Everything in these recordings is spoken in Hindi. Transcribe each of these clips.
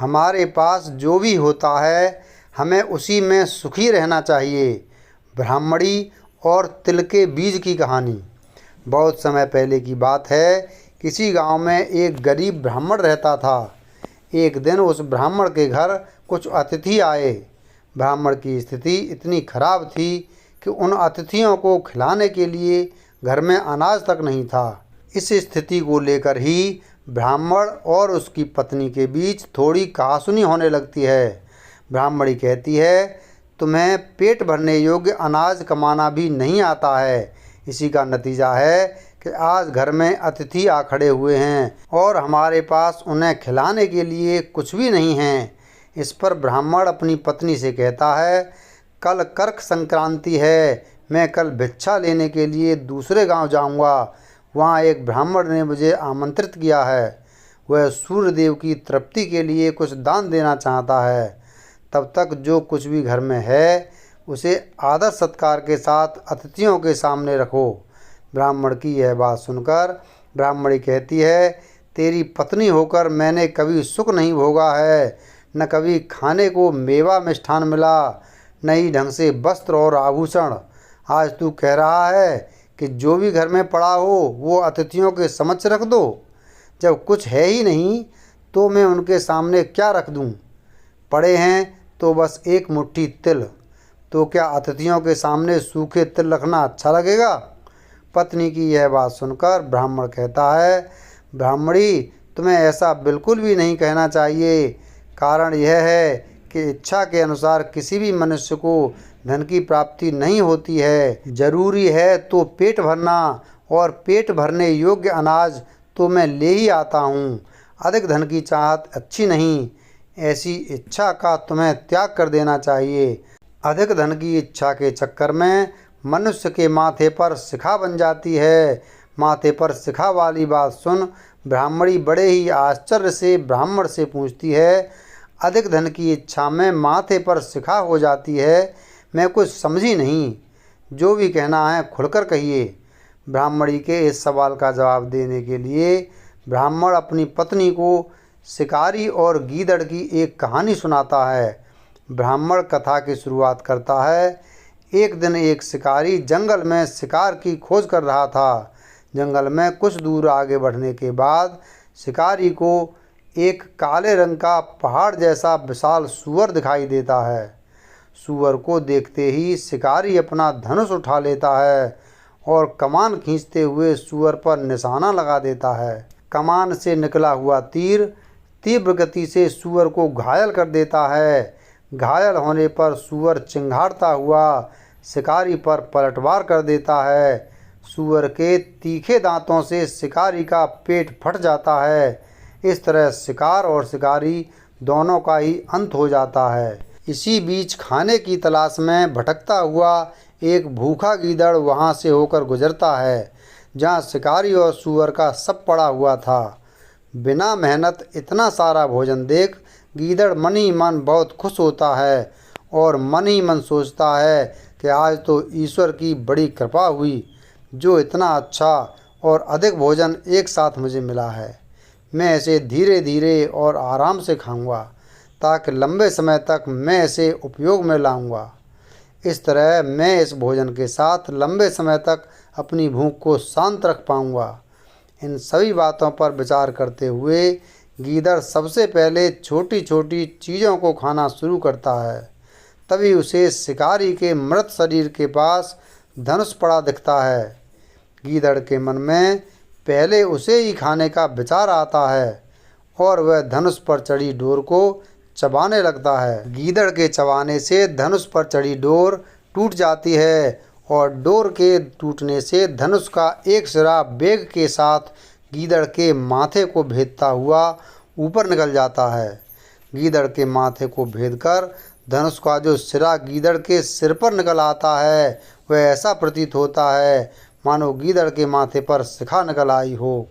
हमारे पास जो भी होता है हमें उसी में सुखी रहना चाहिए। ब्राह्मणी और तिल के बीज की कहानी। बहुत समय पहले की बात है। किसी गांव में एक गरीब ब्राह्मण रहता था। एक दिन उस ब्राह्मण के घर कुछ अतिथि आए। ब्राह्मण की स्थिति इतनी खराब थी कि उन अतिथियों को खिलाने के लिए घर में अनाज तक नहीं था। इस स्थिति को लेकर ही ब्राह्मण और उसकी पत्नी के बीच थोड़ी कहासुनी होने लगती है। ब्राह्मणी कहती है, तुम्हें पेट भरने योग्य अनाज कमाना भी नहीं आता है। इसी का नतीजा है कि आज घर में अतिथि आ खड़े हुए हैं और हमारे पास उन्हें खिलाने के लिए कुछ भी नहीं है। इस पर ब्राह्मण अपनी पत्नी से कहता है, कल कर्क संक्रांति है, मैं कल भिक्षा लेने के लिए दूसरे गांव जाऊंगा। वहाँ एक ब्राह्मण ने मुझे आमंत्रित किया है। वह सूर्यदेव की तृप्ति के लिए कुछ दान देना चाहता है। तब तक जो कुछ भी घर में है उसे आदर सत्कार के साथ अतिथियों के सामने रखो। ब्राह्मण की यह बात सुनकर ब्राह्मणी कहती है, तेरी पत्नी होकर मैंने कभी सुख नहीं भोगा है, न कभी खाने को मेवा मिष्ठान मिला, न ही ढंग से वस्त्र और आभूषण। आज तू कह रहा है कि जो भी घर में पड़ा हो वो अतिथियों के समक्ष रख दो। जब कुछ है ही नहीं तो मैं उनके सामने क्या रख दूं? पड़े हैं तो बस एक मुट्ठी तिल, तो क्या अतिथियों के सामने सूखे तिल रखना अच्छा लगेगा? पत्नी की यह बात सुनकर ब्राह्मण कहता है, ब्राह्मणी, तुम्हें ऐसा बिल्कुल भी नहीं कहना चाहिए। कारण यह है कि इच्छा के अनुसार किसी भी मनुष्य को धन की प्राप्ति नहीं होती है। जरूरी है तो पेट भरना, और पेट भरने योग्य अनाज तो मैं ले ही आता हूँ। अधिक धन की चाहत अच्छी नहीं। ऐसी इच्छा का तुम्हें त्याग कर देना चाहिए। अधिक धन की इच्छा के चक्कर में मनुष्य के माथे पर शिखा बन जाती है। माथे पर शिखा वाली बात सुन ब्राह्मणी बड़े ही आश्चर्य से ब्राह्मण से पूछती है, अधिक धन की इच्छा में माथे पर शिखा हो जाती है? मैं कुछ समझी नहीं। जो भी कहना है खुलकर कहिए। ब्राह्मणी के इस सवाल का जवाब देने के लिए ब्राह्मण अपनी पत्नी को शिकारी और गीदड़ की एक कहानी सुनाता है। ब्राह्मण कथा की शुरुआत करता है। एक दिन एक शिकारी जंगल में शिकार की खोज कर रहा था। जंगल में कुछ दूर आगे बढ़ने के बाद शिकारी को एक काले रंग का पहाड़ जैसा विशाल सूअर दिखाई देता है। सूअर को देखते ही शिकारी अपना धनुष उठा लेता है और कमान खींचते हुए सूअर पर निशाना लगा देता है। कमान से निकला हुआ तीर तीव्र गति से सूअर को घायल कर देता है। घायल होने पर सूअर चिंघाड़ता हुआ शिकारी पर पलटवार कर देता है। सूअर के तीखे दांतों से शिकारी का पेट फट जाता है। इस तरह शिकार और शिकारी दोनों का ही अंत हो जाता है। इसी बीच खाने की तलाश में भटकता हुआ एक भूखा गीदड़ वहां से होकर गुजरता है, जहां शिकारी और सूअर का सब पड़ा हुआ था। बिना मेहनत इतना सारा भोजन देख गीदड़ मन ही मन बहुत खुश होता है और मन ही मन सोचता है कि आज तो ईश्वर की बड़ी कृपा हुई, जो इतना अच्छा और अधिक भोजन एक साथ मुझे मिला है। मैं इसे धीरे धीरे और आराम से खाऊंगा, ताकि लंबे समय तक मैं इसे उपयोग में लाऊंगा। इस तरह मैं इस भोजन के साथ लंबे समय तक अपनी भूख को शांत रख पाऊंगा। इन सभी बातों पर विचार करते हुए गीदड़ सबसे पहले छोटी छोटी चीज़ों को खाना शुरू करता है। तभी उसे शिकारी के मृत शरीर के पास धनुष पड़ा दिखता है। गीदड़ के मन में पहले उसे ही खाने का विचार आता है और वह धनुष पर चढ़ी डोर को चबाने लगता है। गीदड़ के चबाने से धनुष पर चढ़ी डोर टूट जाती है और डोर के टूटने से धनुष का एक सिरा वेग के साथ गीदड़ के माथे को भेदता हुआ ऊपर निकल जाता है। गीदड़ के माथे को भेदकर धनुष का जो सिरा गीदड़ के सिर पर निकल आता है, वह ऐसा प्रतीत होता है मानो गीदड़ के माथे पर शिखा निकल आई हो।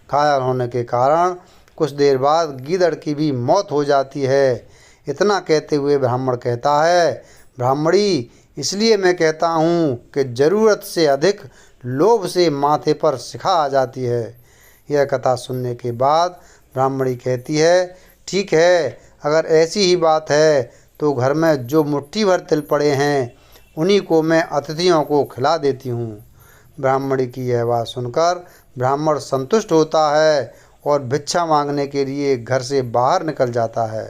घायल होने के कारण कुछ देर बाद गीदड़ की भी मौत हो जाती है। इतना कहते हुए ब्राह्मण कहता है, ब्राह्मणी, इसलिए मैं कहता हूँ कि ज़रूरत से अधिक लोभ से माथे पर शिखा आ जाती है। यह कथा सुनने के बाद ब्राह्मणी कहती है, ठीक है, अगर ऐसी ही बात है तो घर में जो मुट्ठी भर तिल पड़े हैं उन्हीं को मैं अतिथियों को खिला देती हूँ। ब्राह्मणी की यह बात सुनकर ब्राह्मण संतुष्ट होता है और भिक्षा मांगने के लिए घर से बाहर निकल जाता है।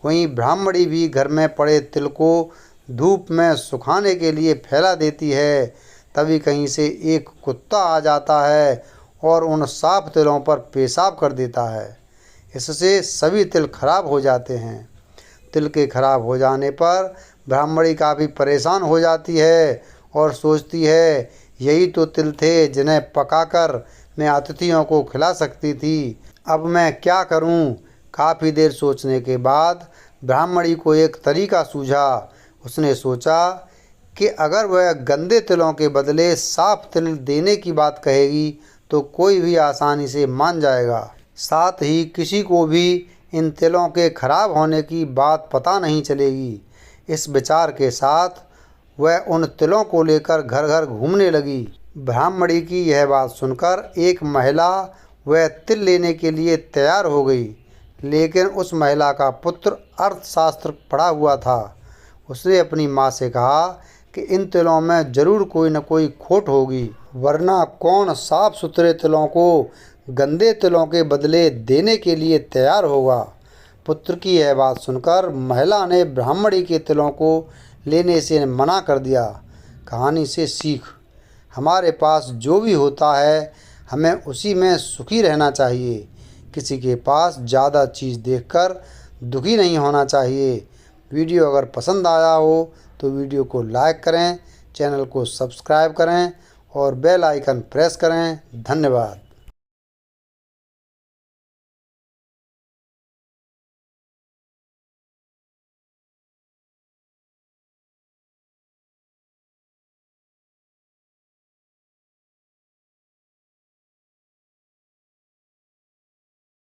वहीं ब्राह्मणी भी घर में पड़े तिल को धूप में सुखाने के लिए फैला देती है। तभी कहीं से एक कुत्ता आ जाता है और उन साफ तिलों पर पेशाब कर देता है। इससे सभी तिल खराब हो जाते हैं। तिल के खराब हो जाने पर ब्राह्मणी काफ़ी परेशान हो जाती है और सोचती है यही तो तिल थे जिन्हें पकाकर मैं अतिथियों को खिला सकती थी। अब मैं क्या करूं? काफ़ी देर सोचने के बाद ब्राह्मणी को एक तरीका सूझा। उसने सोचा कि अगर वह गंदे तिलों के बदले साफ तिल देने की बात कहेगी तो कोई भी आसानी से मान जाएगा। साथ ही किसी को भी इन तिलों के खराब होने की बात पता नहीं चलेगी। इस विचार के साथ वह उन तिलों को लेकर घर घर घूमने लगी। ब्राह्मणी की यह बात सुनकर एक महिला वह तिल लेने के लिए तैयार हो गई, लेकिन उस महिला का पुत्र अर्थशास्त्र पढ़ा हुआ था। उसने अपनी माँ से कहा कि इन तिलों में जरूर कोई न कोई खोट होगी, वरना कौन साफ सुथरे तिलों को गंदे तिलों के बदले देने के लिए तैयार होगा। पुत्र की यह बात सुनकर महिला ने ब्राह्मणी के तिलों को लेने से मना कर दिया। कहानी से सीख: हमारे पास जो भी होता है हमें उसी में सुखी रहना चाहिए। किसी के पास ज़्यादा चीज़ देखकर दुखी नहीं होना चाहिए। वीडियो अगर पसंद आया हो तो वीडियो को लाइक करें, चैनल को सब्सक्राइब करें और बेल आइकन प्रेस करें। धन्यवाद।